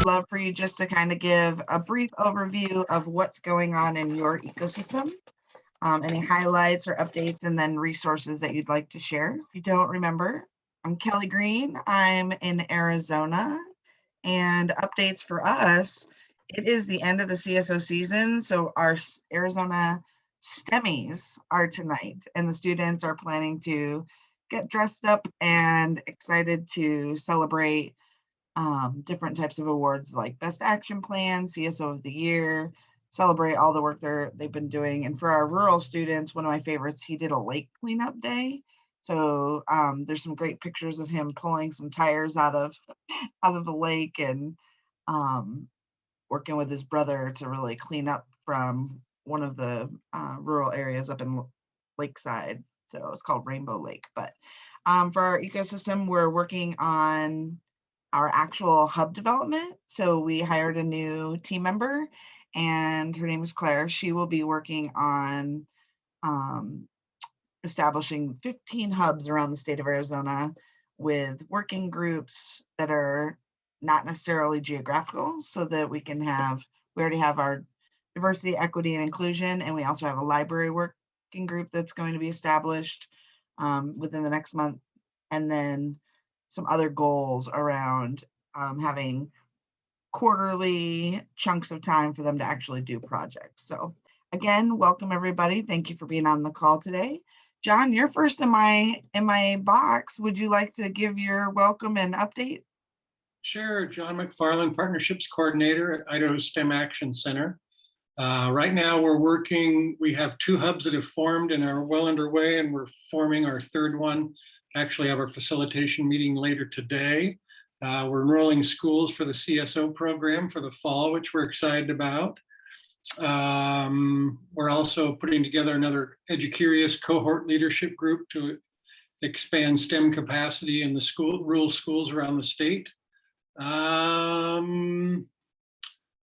love for you just to kind of give a brief overview of what's going on in your ecosystem, any highlights or updates, and then resources that you'd like to share. If you don't remember, I'm Kelly Green. I'm in Arizona, and updates for us, it is the end of the CSO season, so our Arizona STEMmies are tonight, and the students are planning to get dressed up and excited to celebrate different types of awards like Best Action Plan, CSO of the Year, celebrate all the work they've been doing. And for our rural students, one of my favorites, he did a lake cleanup day. So there's some great pictures of him pulling some tires out of the lake and working with his brother to really clean up from one of the rural areas up in Lakeside. So it's called Rainbow Lake. But for our ecosystem, we're working on our actual hub development. So we hired a new team member, and her name is Claire. She will be working on establishing 15 hubs around the state of Arizona with working groups that are not necessarily geographical, so that we already have our diversity, equity, and inclusion, and we also have a library working group that's going to be established within the next month, and then some other goals around having quarterly chunks of time for them to actually do projects. So again, welcome everybody. Thank you for being on the call today. John, you're first in my box. Would you like to give your welcome and update? Sure. John McFarland, Partnerships Coordinator at Idaho STEM Action Center. Right now we have 2 hubs that have formed and are well underway, and we're forming our 3rd one. Actually have our facilitation meeting later today. We're enrolling schools for the CSO program for the fall, which we're excited about. We're also putting together another EduCurious cohort leadership group to expand STEM capacity in the rural schools around the state.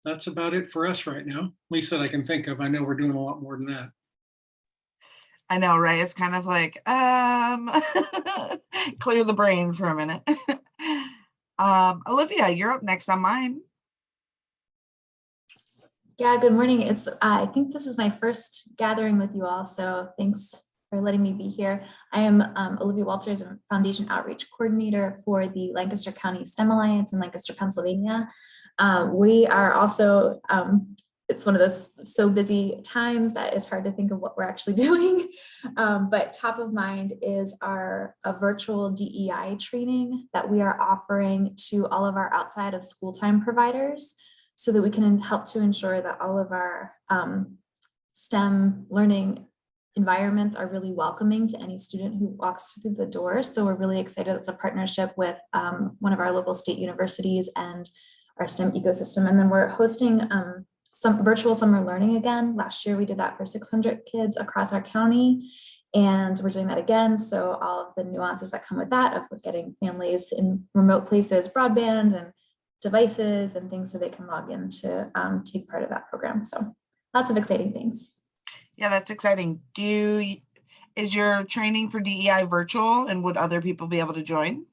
That's about it for us right now, at least that I can think of. I know we're doing a lot more than that. I know, right? It's kind of like, clear the brain for a minute. Olivia, you're up next on mine. Yeah, good morning. I think this is my first gathering with you all, so thanks for letting me be here. I am Olivia Walters, I'm Foundation Outreach Coordinator for the Lancaster County STEM Alliance in Lancaster, Pennsylvania. We are also, it's one of those so busy times that it's hard to think of what we're actually doing. But top of mind is a virtual DEI training that we are offering to all of our outside of school time providers, so that we can help to ensure that all of our STEM learning environments are really welcoming to any student who walks through the door. So we're really excited. It's a partnership with one of our local state universities and our STEM ecosystem. And then we're hosting some virtual summer learning again. Last year we did that for 600 kids across our county, and we're doing that again. So all of the nuances that come with that, of getting families in remote places, broadband and devices and things so they can log in to take part of that program. So lots of exciting things. Yeah, that's exciting. Is your training for DEI virtual, and would other people be able to join?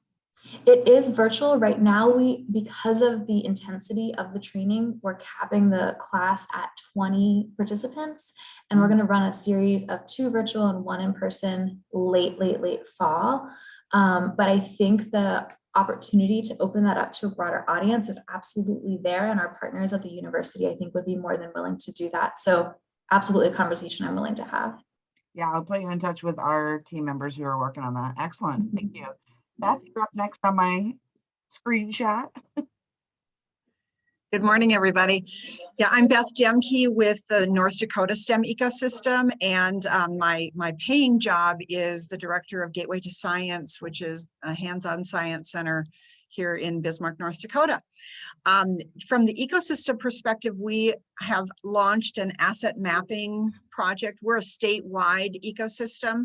It is virtual right now. Because of the intensity of the training, we're capping the class at 20 participants, and we're going to run a series of 2 virtual and 1 in person late fall. But I think the opportunity to open that up to a broader audience is absolutely there, and our partners at the university, I think, would be more than willing to do that. So absolutely a conversation I'm willing to have. Yeah, I'll put you in touch with our team members who are working on that. Excellent. Thank you. Beth, you're up next on my screenshot. Good morning, everybody. Yeah, I'm Beth Demke with the North Dakota STEM ecosystem, and my paying job is the director of Gateway to Science, which is a hands-on science center here in Bismarck, North Dakota. From the ecosystem perspective, we have launched an asset mapping project. We're a statewide ecosystem.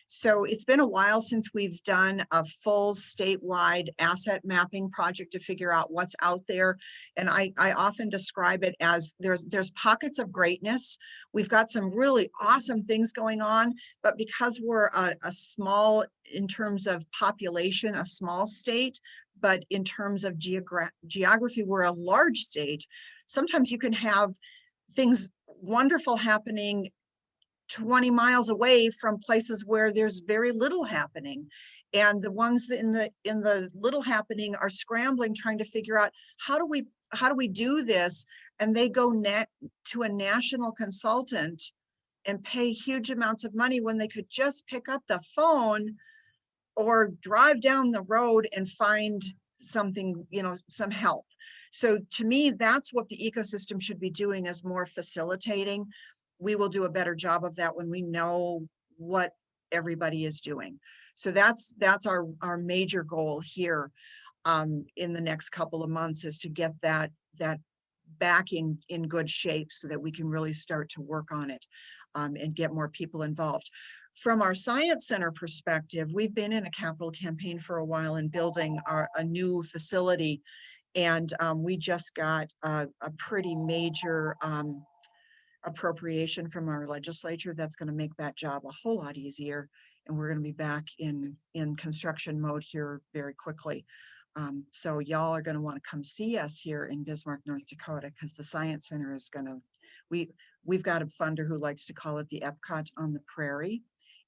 So it's been a while since we've done a full statewide asset mapping project to figure out what's out there. And I often describe it as there's pockets of greatness. We've got some really awesome things going on, but because we're a small, in terms of population, a small state, but in terms of geography, we're a large state. Sometimes you can have things wonderful happening 20 miles away from places where there's very little happening. And the ones that in the little happening are scrambling, trying to figure out how do we do this? And they go to a national consultant and pay huge amounts of money when they could just pick up the phone or drive down the road and find something, some help. So to me, that's what the ecosystem should be doing, is more facilitating. We will do a better job of that when we know what everybody is doing. So that's our major goal here in the next couple of months, is to get that back in good shape so that we can really start to work on it and get more people involved. From our Science Center perspective, we've been in a capital campaign for a while in building a new facility, and we just got a pretty major appropriation from our legislature that's going to make that job a whole lot easier, and we're going to be back in construction mode here very quickly. So y'all are going to want to come see us here in Bismarck, North Dakota, because the Science Center is going to, we've got a funder who likes to call it the Epcot on the Prairie.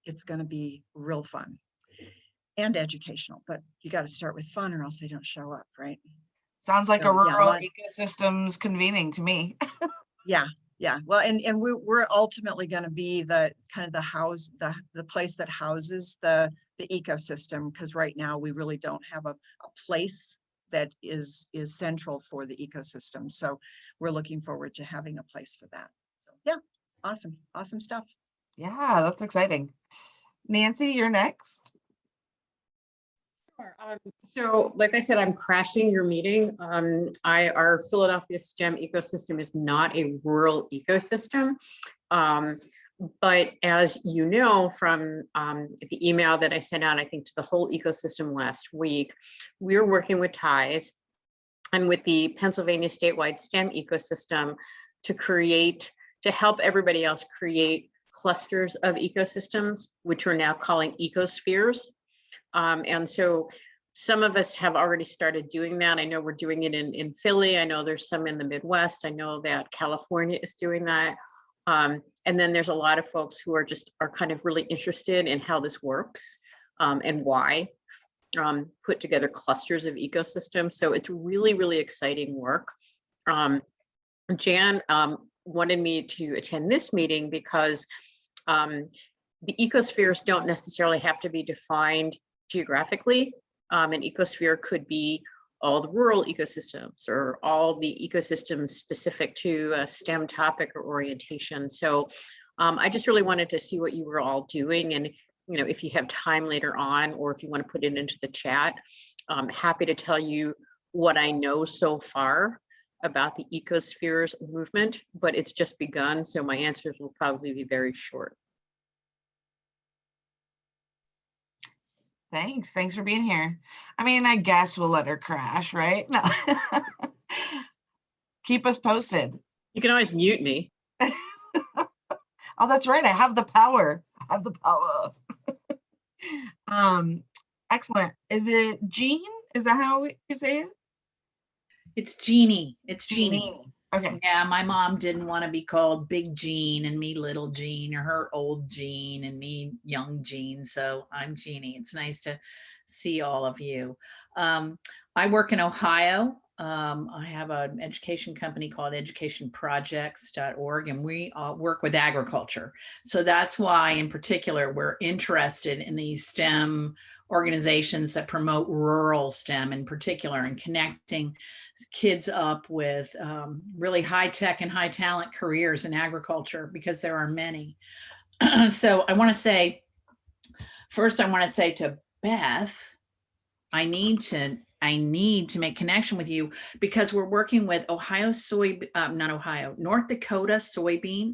It's going to be real fun and educational, but you got to start with fun or else they don't show up, right? Sounds like So, a rural yeah, ecosystems convening to me. Yeah. Well, and we're ultimately going to be the kind of the place that houses the ecosystem, because right now we really don't have a place that is central for the ecosystem. So we're looking forward to having a place for that. So yeah, awesome stuff. Yeah, that's exciting. Nancy, you're next. Sure. So like I said, I'm crashing your meeting. Our Philadelphia STEM ecosystem is not a rural ecosystem. But as you know from the email that I sent out, I think to the whole ecosystem last week, we're working with TIES and with the Pennsylvania statewide STEM ecosystem to help everybody else create clusters of ecosystems, which we're now calling ecospheres. And so some of us have already started doing that. I know we're doing it in Philly. I know there's some in the Midwest. I know that California is doing that. And then there's a lot of folks who are kind of really interested in how this works and why, put together clusters of ecosystems. So it's really, really exciting work. Jan wanted me to attend this meeting because the ecospheres don't necessarily have to be defined geographically. An ecosphere could be all the rural ecosystems or all the ecosystems specific to a STEM topic or orientation. So I just really wanted to see what you were all doing, and if you have time later on, or if you want to put it into the chat, I'm happy to tell you what I know so far about the ecospheres movement, but it's just begun, so my answers will probably be very short. Thanks for being here. I mean, I guess we'll let her crash, right? No. Keep us posted. You can always mute me. Oh, that's right. I have the power. Excellent. Is it Jean? Is that how you say it? It's Jeannie. It's Jeannie. Okay. Yeah, my mom didn't want to be called Big Jean and me Little Jean, or her Old Jean and me Young Jean. So I'm Jeannie. It's nice to see all of you. I work in Ohio. I have an education company called educationprojects.org, and we work with agriculture. So that's why in particular, we're interested in these STEM organizations that promote rural STEM in particular, and connecting kids up with really high tech and high talent careers in agriculture, because there are many. So I want to say, first, I want to say to Beth, I need to make connection with you, because we're working with North Dakota Soybean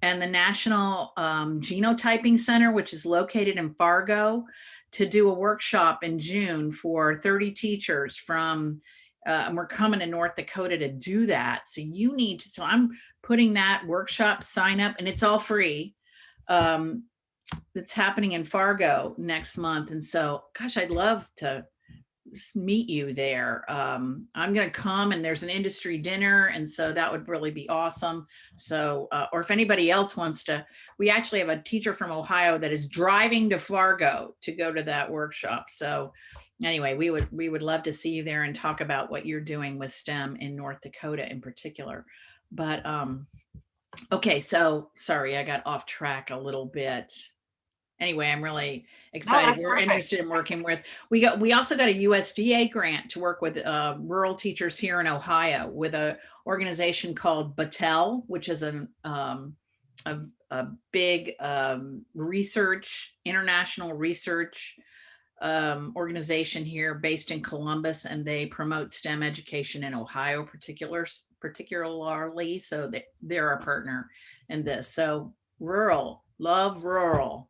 and the National Genotyping Center, which is located in Fargo, to do a workshop in June for 30 teachers from, and we're coming to North Dakota to do that. So you need to, so I'm putting that workshop sign up, and it's all free. That's happening in Fargo next month. And so, gosh, I'd love to meet you there. I'm going to come, and there's an industry dinner, and so that would really be awesome. So, or if anybody else wants to, we actually have a teacher from Ohio that is driving to Fargo to go to that workshop. So anyway, we would love to see you there and talk about what you're doing with STEM in North Dakota in particular. But okay, so sorry, I got off track a little bit. Anyway, I'm really excited. that's We're perfect. interested in working with, we also got a USDA grant to work with rural teachers here in Ohio with a organization called Battelle, which is a big international research organization here based in Columbus, and they promote STEM education in Ohio particularly. So they're our partner in this. So rural, love rural.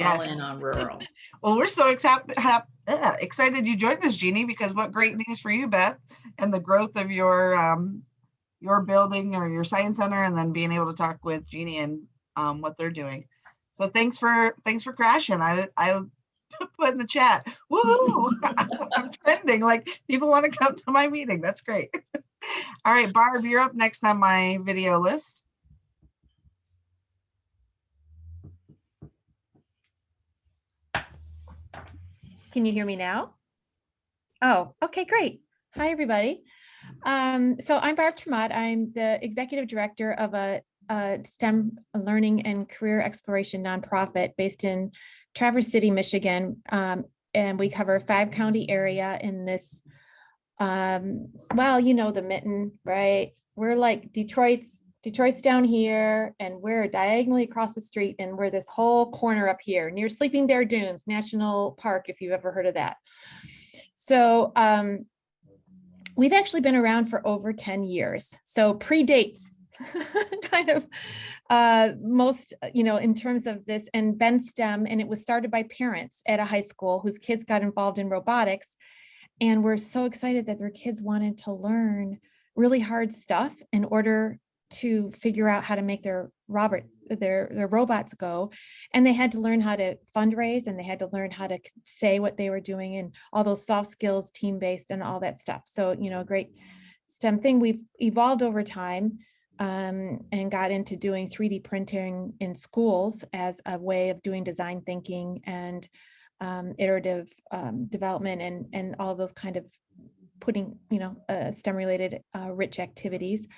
All Yes. in on rural. Well, we're so excited you joined us, Jeannie, because what great news for you, Beth, and the growth of your building or your science center, and then being able to talk with Jeannie and what they're doing. So thanks for crashing. I put in the chat, woohoo! I'm trending, like people want to come to my meeting. That's great. All right, Barb, you're up next on my video list. Can you hear me now? Oh, okay, great. Hi, everybody. So I'm Barb Termott. I'm the executive director of a STEM learning and career exploration nonprofit based in Traverse City, Michigan. And we cover a 5-county area in this, well, you know, the Mitten, right? We're like Detroit's down here, and we're diagonally across the street, and we're this whole corner up here near Sleeping Bear Dunes National Park, if you've ever heard of that. So we've actually been around for over 10 years. So predates kind of most, you know, in terms of this, and Ben STEM, and it was started by parents at a high school whose kids got involved in robotics. And we're so excited that their kids wanted to learn really hard stuff in order to figure out how to make their robots go. And they had to learn how to fundraise, and they had to learn how to say what they were doing, and all those soft skills, team-based and all that stuff. So, you know, a great STEM thing. We've evolved over time and got into doing 3D printing in schools as a way of doing design thinking and iterative development and all of those kind of putting, you know, STEM related rich activities.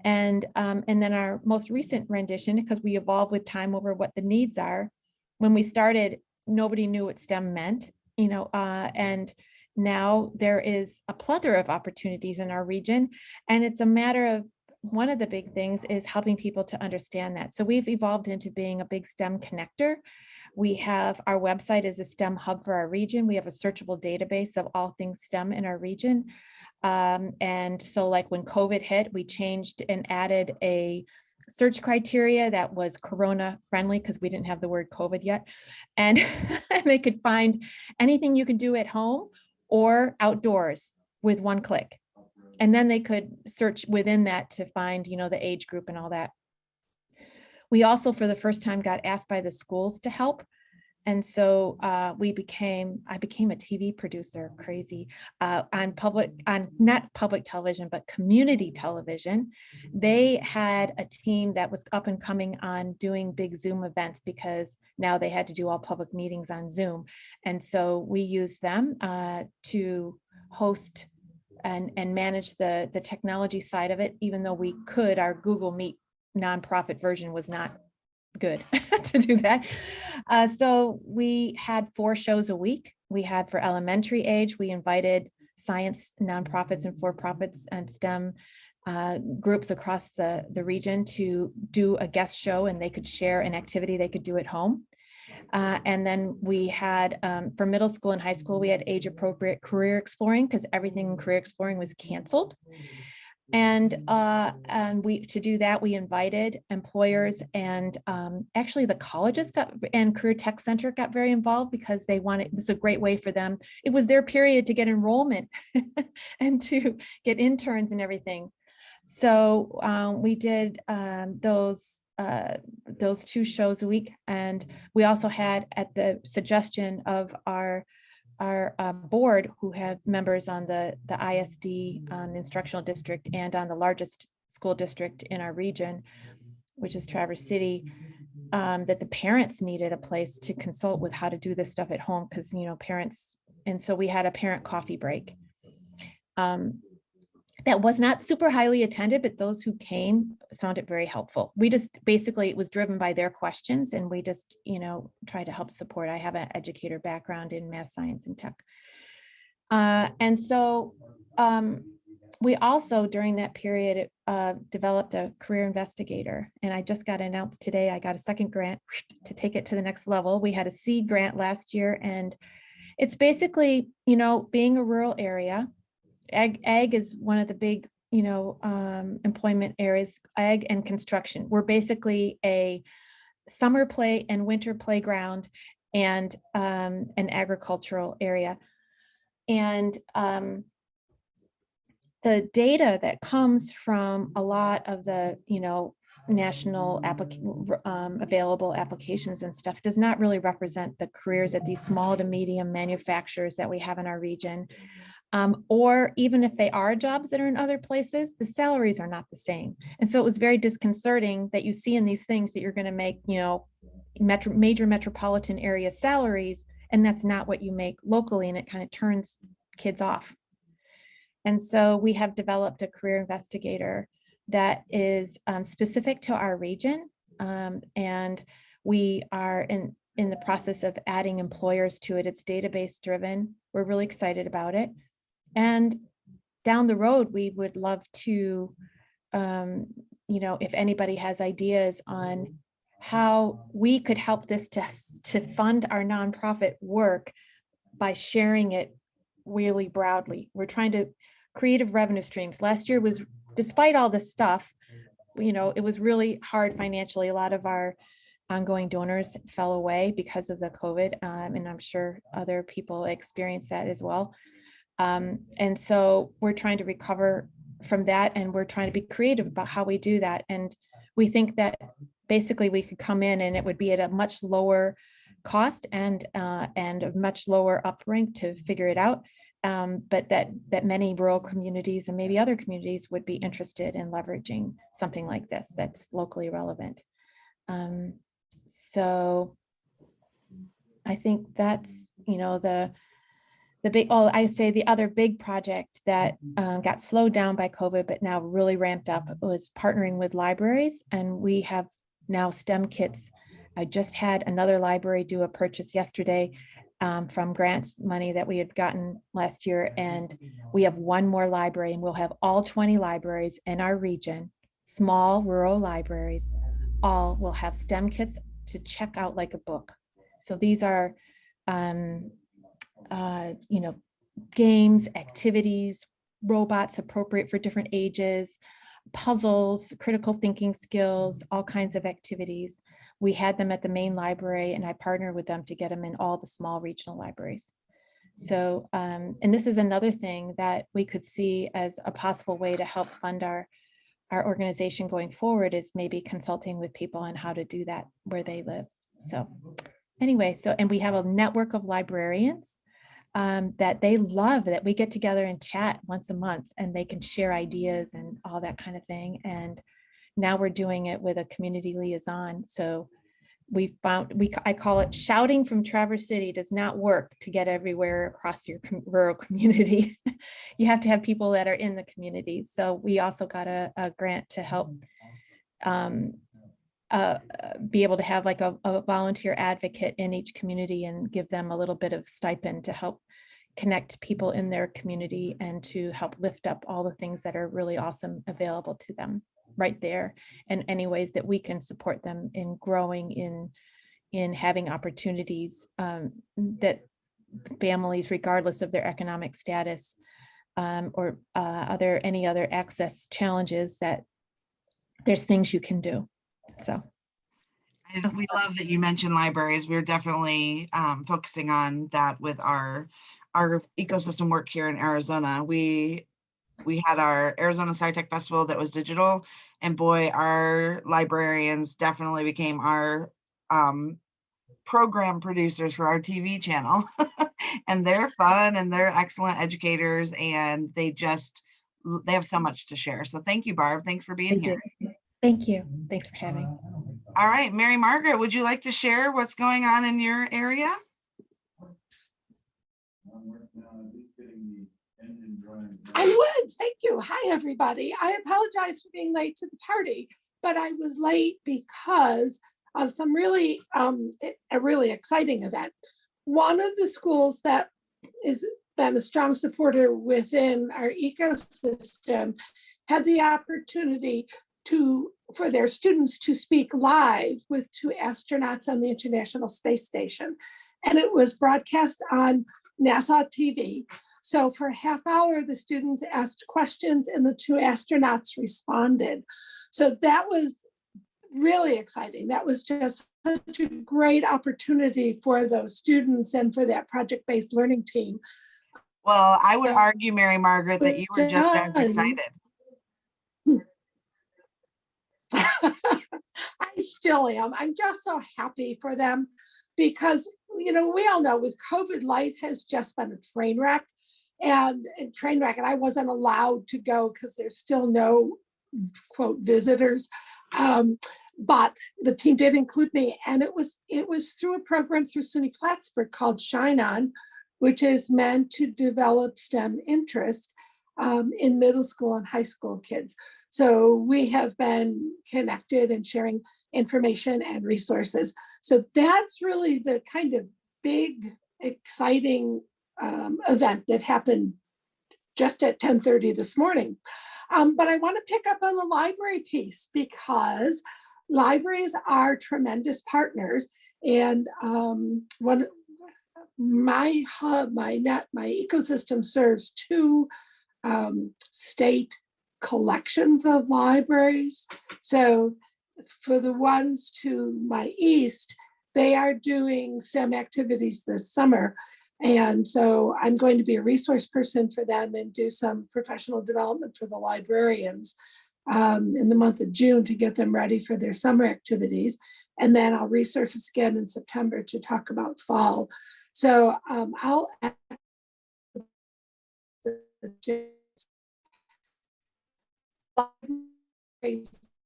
And then our most recent rendition, because we evolve with time over what the needs are. When we started, nobody knew what STEM meant, you know, and now there is a plethora of opportunities in our region. And it's a matter of, one of the big things is helping people to understand that. So we've evolved into being a big STEM connector. We have, our website is a STEM hub for our region. We have a searchable database of all things STEM in our region. And so like when COVID hit, we changed and added a search criteria that was Corona friendly, because we didn't have the word COVID yet. And they could find anything you can do at home or outdoors with one click. And then they could search within that to find, you know, the age group and all that. We also, for the first time, got asked by the schools to help. And so I became a TV producer, crazy, on not public television, but community television. They had a team that was up and coming on doing big Zoom events, because now they had to do all public meetings on Zoom. And so we used them to host and manage the technology side of it, even though we could, our Google Meet nonprofit version was not good to do that. So we had 4 shows a week. We had, for elementary age, we invited science nonprofits and for-profits and STEM groups across the region to do a guest show, and they could share an activity they could do at home. And then we had, for middle school and high school, we had age-appropriate career exploring, because everything in career exploring was canceled. And to do that, we invited employers, and actually the colleges and Career Tech Center got very involved, because they wanted, this is a great way for them. It was their period to get enrollment and to get interns and everything. So we did those 2 shows a week. And we also had, at the suggestion of our board, who have members on the ISD instructional district and on the largest school district in our region, which is Traverse City, that the parents needed a place to consult with how to do this stuff at home, because, you know, parents, and so we had a parent coffee break. That was not super highly attended, but those who came found it very helpful. We just basically, it was driven by their questions, and we just, you know, try to help support. I have an educator background in math, science, and tech. And so we also, during that period, developed a career investigator, and I just got announced today, I got a second grant to take it to the next level. We had a seed grant last year, and it's basically, you know, being a rural area, ag is one of the big, you know, employment areas, ag and construction. We're basically a summer play and winter playground and an agricultural area. And the data that comes from a lot of the, you know, national available applications and stuff does not really represent the careers at these small to medium manufacturers that we have in our region. Or even if they are jobs that are in other places, the salaries are not the same. And so it was very disconcerting that you see in these things that you're going to make, you know, major metropolitan area salaries, and that's not what you make locally, and it kind of turns kids off. And so we have developed a career investigator that is specific to our region, and we are in the process of adding employers to it. It's database driven. We're really excited about it. And down the road, we would love to, you know, if anybody has ideas on how we could help this to fund our nonprofit work by sharing it really broadly. We're trying to creative revenue streams. Last year was, despite all this stuff, you know, it was really hard financially. A lot of our ongoing donors fell away because of the COVID, and I'm sure other people experienced that as well. And so we're trying to recover from that, and we're trying to be creative about how we do that. And we think that basically we could come in and it would be at a much lower cost and a much lower up rank to figure it out. But that many rural communities and maybe other communities would be interested in leveraging something like this that's locally relevant. So I think that's, you know, the big, I say the other big project that got slowed down by COVID, but now really ramped up, was partnering with libraries. And we have now STEM kits. I just had another library do a purchase yesterday from grants money that we had gotten last year. And we have one more library, and we'll have all 20 libraries in our region, small rural libraries, all will have STEM kits to check out like a book. So these are, you know, games, activities, robots appropriate for different ages, puzzles, critical thinking skills, all kinds of activities. We had them at the main library, and I partnered with them to get them in all the small regional libraries. So, and this is another thing that we could see as a possible way to help fund our organization going forward, is maybe consulting with people on how to do that where they live. So anyway, and we have a network of librarians that they love, that we get together and chat once a month, and they can share ideas and all that kind of thing. And now we're doing it with a community liaison. So we found, I call it shouting from Traverse City does not work to get everywhere across your rural community. You have to have people that are in the community. So we also got a grant to help be able to have like a volunteer advocate in each community and give them a little bit of stipend to help connect people in their community and to help lift up all the things that are really awesome available to them right there, and any ways that we can support them in growing in having opportunities that families, regardless of their economic status or any other access challenges, that there's things you can do. So we love that you mentioned libraries. We're definitely focusing on that with our ecosystem work here in Arizona. We had our Arizona SciTech Festival that was digital, and boy, our librarians definitely became our program producers for our TV channel. And they're fun and they're excellent educators and they have so much to share. So thank you, Barb. Thanks for being Thank here. you. Thank you. Thanks for having. All right, Mary Margaret, would you like to share what's going on in your area? I would, thank you. Hi, everybody. I apologize for being late to the party, but I was late because of some really, a really exciting event. One of the schools that has been a strong supporter within our ecosystem had the opportunity for their students to speak live with 2 astronauts on the International Space Station. And it was broadcast on NASA TV. So for a half hour, the students asked questions and the 2 astronauts responded. So that was really exciting. That was just such a great opportunity for those students and for that project-based learning team. Well, I would argue, Mary Margaret, that you were just as excited. I still am. I'm just so happy for them because, you know, we all know with COVID, life has just been a train wreck and I wasn't allowed to go because there's still no quote visitors. But the team did include me, and it was through a program through SUNY Plattsburgh called Shine On, which is meant to develop STEM interest in middle school and high school kids. So we have been connected and sharing information and resources. So that's really the kind of big, exciting event that happened just at 10:30 this morning. But I want to pick up on the library piece because libraries are tremendous partners. And my hub, my ecosystem serves 2 state collections of libraries. So for the ones to my east, they are doing STEM activities this summer. And so I'm going to be a resource person for them and do some professional development for the librarians in the month of June to get them ready for their summer activities. And then I'll resurface again in September to talk about fall. So I'll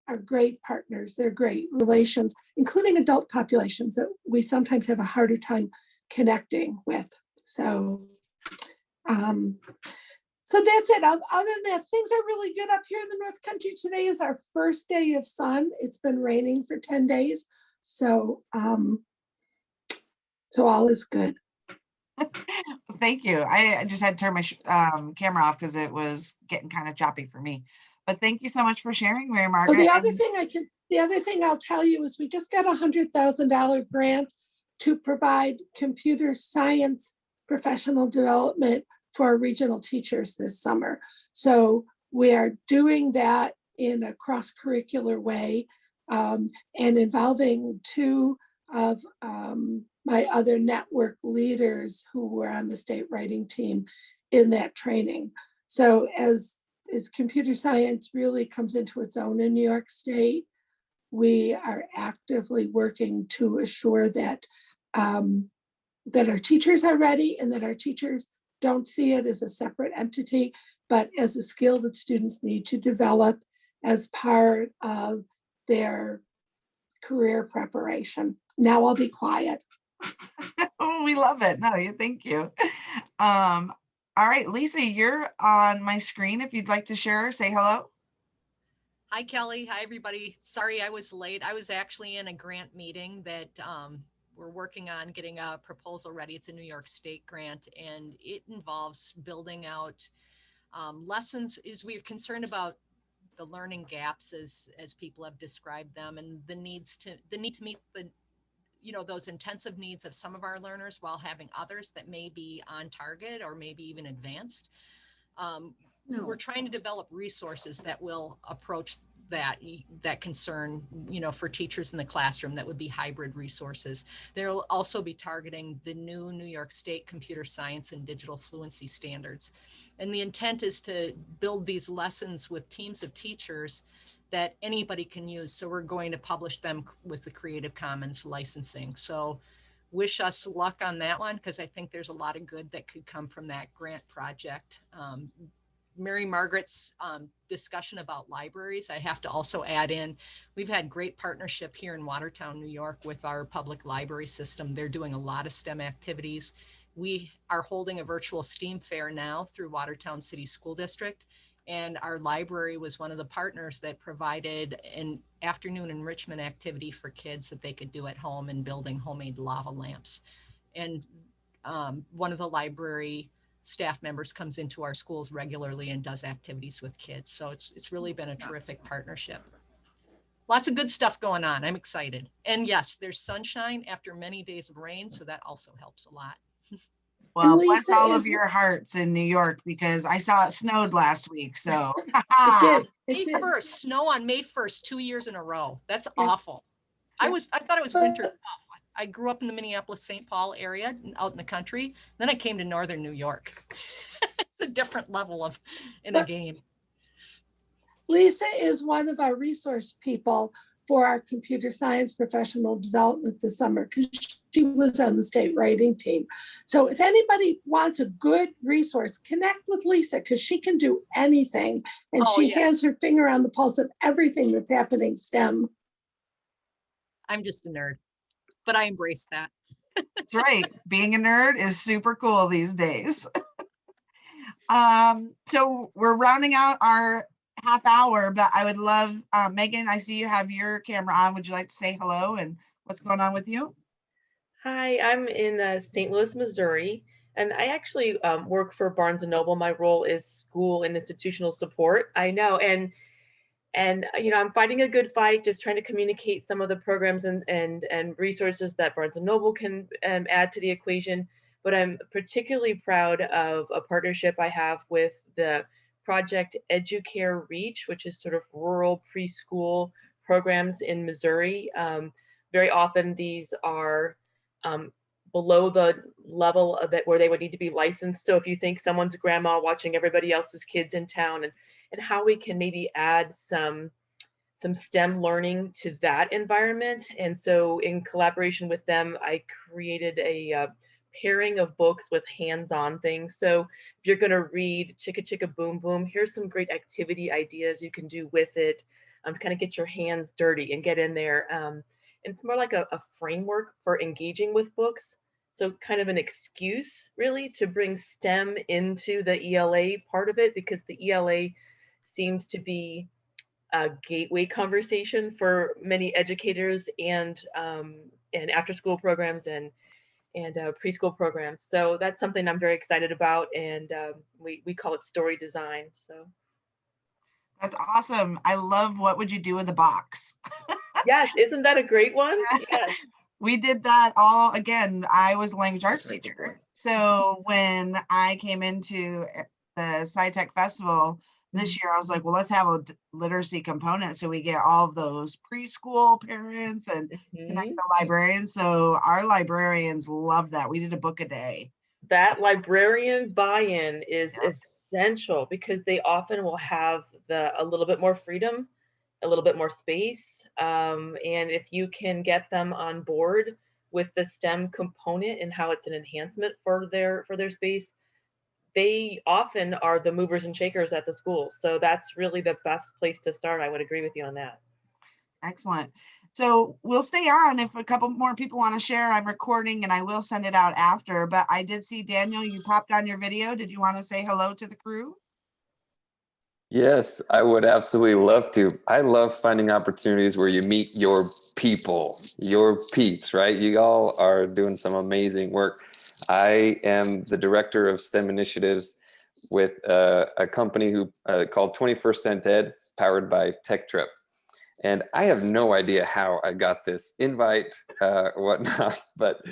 are great partners. They're great relations, including adult populations that we sometimes have a harder time connecting with. So, so that's it. Other than that, things are really good up here in the North Country. Today is our first day of sun. It's been raining for 10 days. So, so all is good. Thank you. I just had to turn my camera off because it was getting kind of choppy for me. But thank you so much for sharing, Mary Margaret. Well, the other thing I'll tell you is we just got a $100,000 grant to provide computer science professional development for regional teachers this summer. So we are doing that in a cross-curricular way and involving 2 of my other network leaders who were on the state writing team in that training. So as computer science really comes into its own in New York State, we are actively working to assure that that our teachers are ready and that our teachers don't see it as a separate entity, but as a skill that students need to develop as part of their career preparation. Now I'll be quiet. Oh, we love it. No, thank you. All right, Lisa, you're on my screen. If you'd like to share, say hello. Hi, Kelly. Hi, everybody. Sorry I was late. I was actually in a grant meeting that we're working on getting a proposal ready. It's a New York State grant, and it involves building out lessons. We're concerned about the learning gaps as people have described them, and the need to meet the those intensive needs of some of our learners while having others that may be on target or maybe even advanced. We're trying to develop resources that will approach that concern, for teachers in the classroom that would be hybrid resources. They'll also be targeting the new New York State computer science and digital fluency standards. And the intent is to build these lessons with teams of teachers that anybody can use. So we're going to publish them with the Creative Commons licensing. So wish us luck on that one, because I think there's a lot of good that could come from that grant project. Mary Margaret's discussion about libraries, I have to also add in, we've had great partnership here in Watertown, New York with our public library system. They're doing a lot of STEM activities. We are holding a virtual STEAM fair now through Watertown City School District. And our library was one of the partners that provided an afternoon enrichment activity for kids that they could do at home in building homemade lava lamps. And one of the library staff members comes into our schools regularly and does activities with kids. So it's really been a terrific partnership. Lots of good stuff going on. I'm excited. And yes, there's sunshine after many days of rain, so that also helps a lot. Well, bless Lisa, all of is- your hearts in New York, because I saw it snowed last week, so. It did. May It did. 1st, snow on May 1st, 2 years in a row. That's Yeah. awful. I Yeah. thought it was winter. I grew up in the Minneapolis, St. Paul area, out in the country. Then I came to Northern New York. It's a different level of in a But- game. Lisa is one of our resource people for our computer science professional development this summer, because she was on the state writing team. So if anybody wants a good resource, connect with Lisa, because she can do anything. And Oh, she yeah. has her finger on the pulse of everything that's happening STEM. I'm just a nerd, but I embrace that. That's right. Being a nerd is super cool these days. So we're rounding out our half hour, but I would love, Megan, I see you have your camera on. Would you like to say hello and what's going on with you? Hi, I'm in St. Louis, Missouri, and I actually work for Barnes & Noble. My role is school and institutional support. I know, and I'm fighting a good fight, just trying to communicate some of the programs and resources that Barnes & Noble can add to the equation. But I'm particularly proud of a partnership I have with the Project EduCare Reach, which is sort of rural preschool programs in Missouri. Very often these are below the level of that where they would need to be licensed. So if you think someone's grandma watching everybody else's kids in town, and how we can maybe add some STEM learning to that environment. And so in collaboration with them, I created a pairing of books with hands-on things. So if you're going to read Chicka Chicka Boom Boom, here's some great activity ideas you can do with it, to kind of get your hands dirty and get in there. It's more like a framework for engaging with books. So kind of an excuse really to bring STEM into the ELA part of it, because the ELA seems to be a gateway conversation for many educators and after school programs and preschool programs. So that's something I'm very excited about, and we call it story design. So That's awesome. I love What Would You Do with a Box? yes, isn't that a great one? Yes. We did that all, again, I was a language arts teacher. So when I came into the SciTech Festival this year, I was like, well, let's have a literacy component. So we get all of those preschool parents and connect the librarians. So our librarians love that. We did a book a day. That librarian buy-in is essential, because they often will have a little bit more freedom, a little bit more space. And if you can get them on board with the STEM component and how it's an enhancement for their space, they often are the movers and shakers at the school. So that's really the best place to start. I would agree with you on that. Excellent. So we'll stay on if a couple more people want to share. I'm recording and I will send it out after, but I did see Daniel, you popped on your video. Did you want to say hello to the crew? Yes, I would absolutely love to. I love finding opportunities where you meet your people, your peeps, right? You all are doing some amazing work. I am the director of STEM initiatives with a company called 21st Cent Ed, powered by Tech Trip. And I have no idea how I got this invite or whatnot, but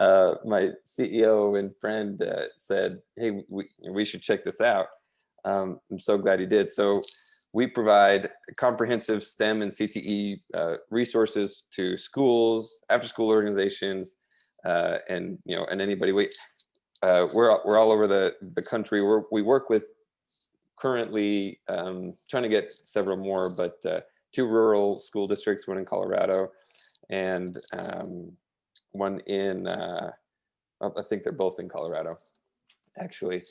my CEO and friend said, hey, we should check this out. I'm so glad he did. So we provide comprehensive STEM and CTE resources to schools, after-school organizations, and anybody. We're all over the country. We work with currently trying to get several more, but 2 rural school districts, one in Colorado, and one in, I think they're both in Colorado, actually.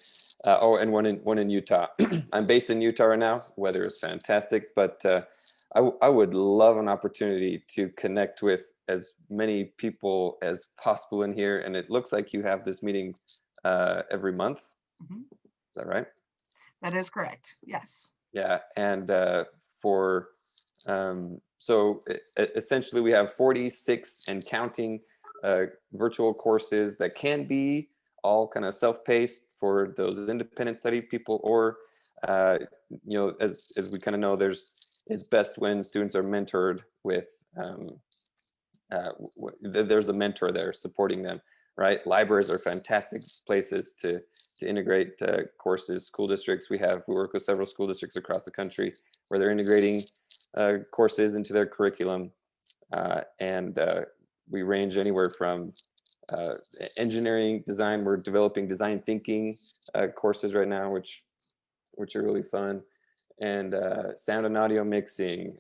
Oh, and one in Utah. I'm based in Utah right now. Weather is fantastic, but I would love an opportunity to connect with as many people as possible in here. And it looks like you have this meeting every month. Mhm. Is that right? That is correct. Yes. Yeah, and so essentially we have 46 and counting virtual courses that can be all kind of self-paced for those independent study people, or you know, as we kind of know, it's best when students are mentored with there's a mentor there supporting them, right? Libraries are fantastic places to integrate courses. School districts, we work with several school districts across the country where they're integrating courses into their curriculum, and we range anywhere from engineering, design. We're developing design thinking courses right now, which are really fun, and sound and audio mixing.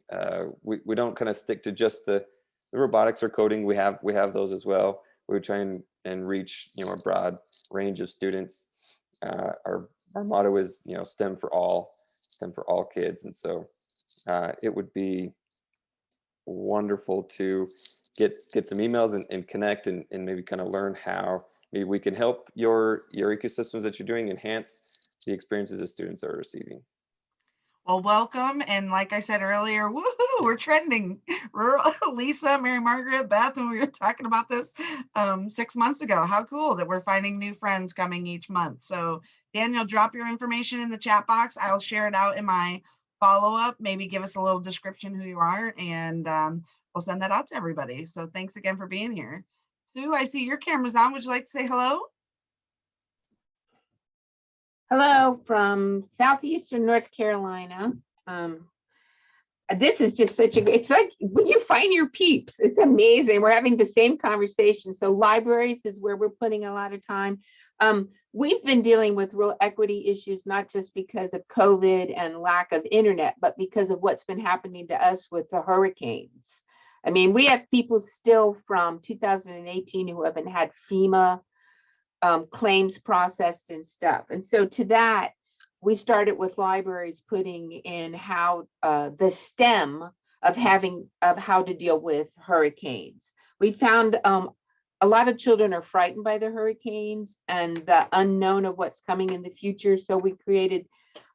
We don't kind of stick to just the robotics or coding. We have those as well. We try and reach, you know, a broad range of students. Our motto is, you know, STEM for all kids, and so it would be wonderful to get some emails and connect and maybe kind of learn how maybe we can help your ecosystems that you're doing enhance the experiences that students are receiving. Well, welcome. And like I said earlier, woohoo, we're trending. Lisa, Mary Margaret, Beth, and we were talking about this 6 months ago. How cool that we're finding new friends coming each month. So Daniel, drop your information in the chat box. I'll share it out in my follow-up. Maybe give us a little description who you are, and we'll send that out to everybody. So thanks again for being here. Sue, I see your camera's on. Would you like to say hello? Hello from southeastern North Carolina. This is just it's like when you find your peeps, it's amazing. We're having the same conversation. So libraries is where we're putting a lot of time. We've been dealing with real equity issues, not just because of COVID and lack of internet, but because of what's been happening to us with the hurricanes. I mean, we have people still from 2018 who haven't had FEMA claims processed and stuff. And so to that, we started with libraries putting in how the STEM of how to deal with hurricanes. We found a lot of children are frightened by the hurricanes and the unknown of what's coming in the future. So we created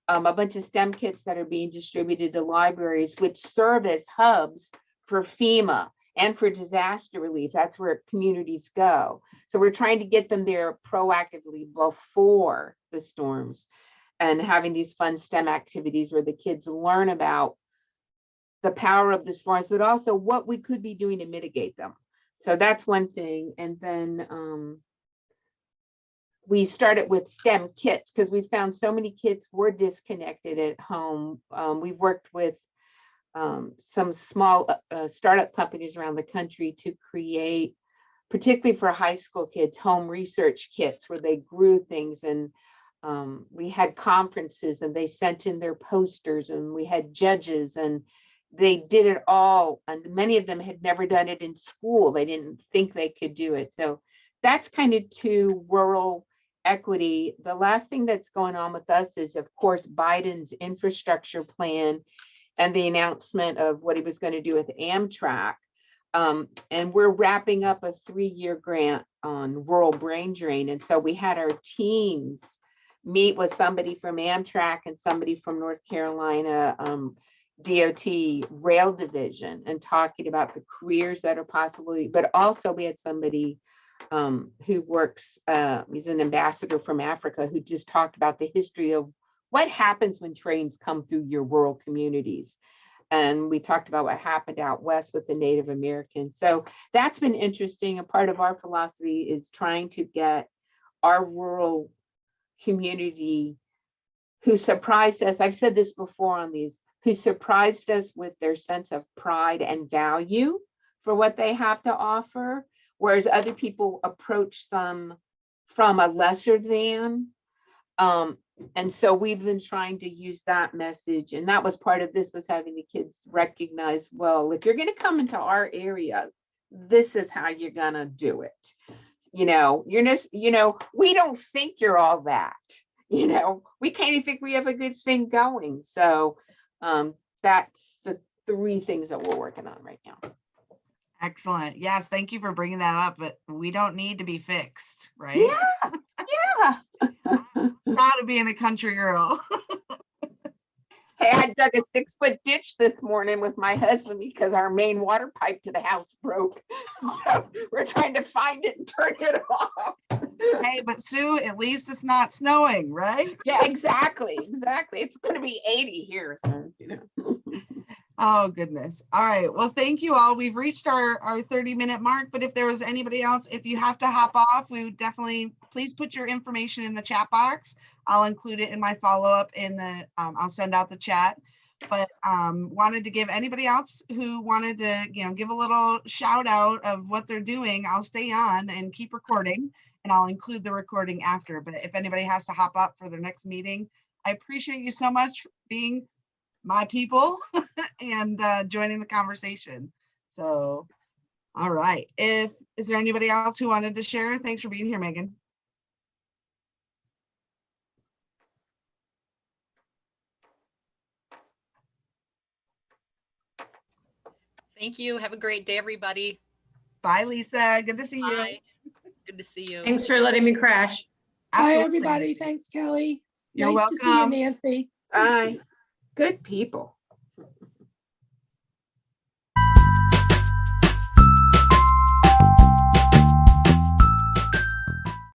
a bunch of STEM kits that are being distributed to libraries, which serve as hubs for FEMA and for disaster relief. That's where communities go. So we're trying to get them there proactively before the storms and having these fun STEM activities where the kids learn about the power of the storms, but also what we could be doing to mitigate them. So that's one thing. And then we started with STEM kits because we found so many kids were disconnected at home. We've worked with some small startup companies around the country to create, particularly for high school kids, home research kits where they grew things. And we had conferences and they sent in their posters, and we had judges, and they did it all. And many of them had never done it in school. They didn't think they could do it. So that's kind of to rural equity. The last thing that's going on with us is, of course, Biden's infrastructure plan and the announcement of what he was going to do with Amtrak. And we're wrapping up a 3-year grant on rural brain drain. And so we had our teams meet with somebody from Amtrak and somebody from North Carolina DOT Rail Division and talking about the careers that are possibly, but also we had somebody who works, he's an ambassador from Africa, who just talked about the history of what happens when trains come through your rural communities. And we talked about what happened out west with the Native Americans. So that's been interesting. A part of our philosophy is trying to get our rural community who surprised us. I've said this before on these, who surprised us with their sense of pride and value for what they have to offer, whereas other people approach them from a lesser than. And so we've been trying to use that message. And that was part of this, was having the kids recognize, well, if you're going to come into our area, this is how you're gonna do it. You're just, we don't think you're all that, we can't even think we have a good thing going. So that's the 3 things that we're working on right now. Excellent. Yes, thank you for bringing that up, but we don't need to be fixed, right? Yeah. Proud of being a country girl. Hey, I dug a 6-foot ditch this morning with my husband because our main water pipe to the house broke. So we're trying to find it and turn it off. Hey, but Sue, at least it's not snowing, right? Yeah, exactly. It's going to be 80 here soon. Oh, goodness. All right. Well, thank you all. We've reached our 30-minute mark, but if there was anybody else, if you have to hop off, we would definitely, please put your information in the chat box. I'll include it in my follow-up in the, I'll send out the chat. But wanted to give anybody else who wanted to, give a little shout out of what they're doing. I'll stay on and keep recording, and I'll include the recording after. But if anybody has to hop up for their next meeting, I appreciate you so much for being my people and joining the conversation. So, all right. Is there anybody else who wanted to share? Thanks for being here, Megan. Thank you. Have a great day, everybody. Bye, Lisa. Good to see you. Bye. Good to see you. Thanks for letting me crash. Bye, Absolutely. everybody. Thanks, Kelly. You're Nice to see you, welcome. Nancy. Bye. Good people.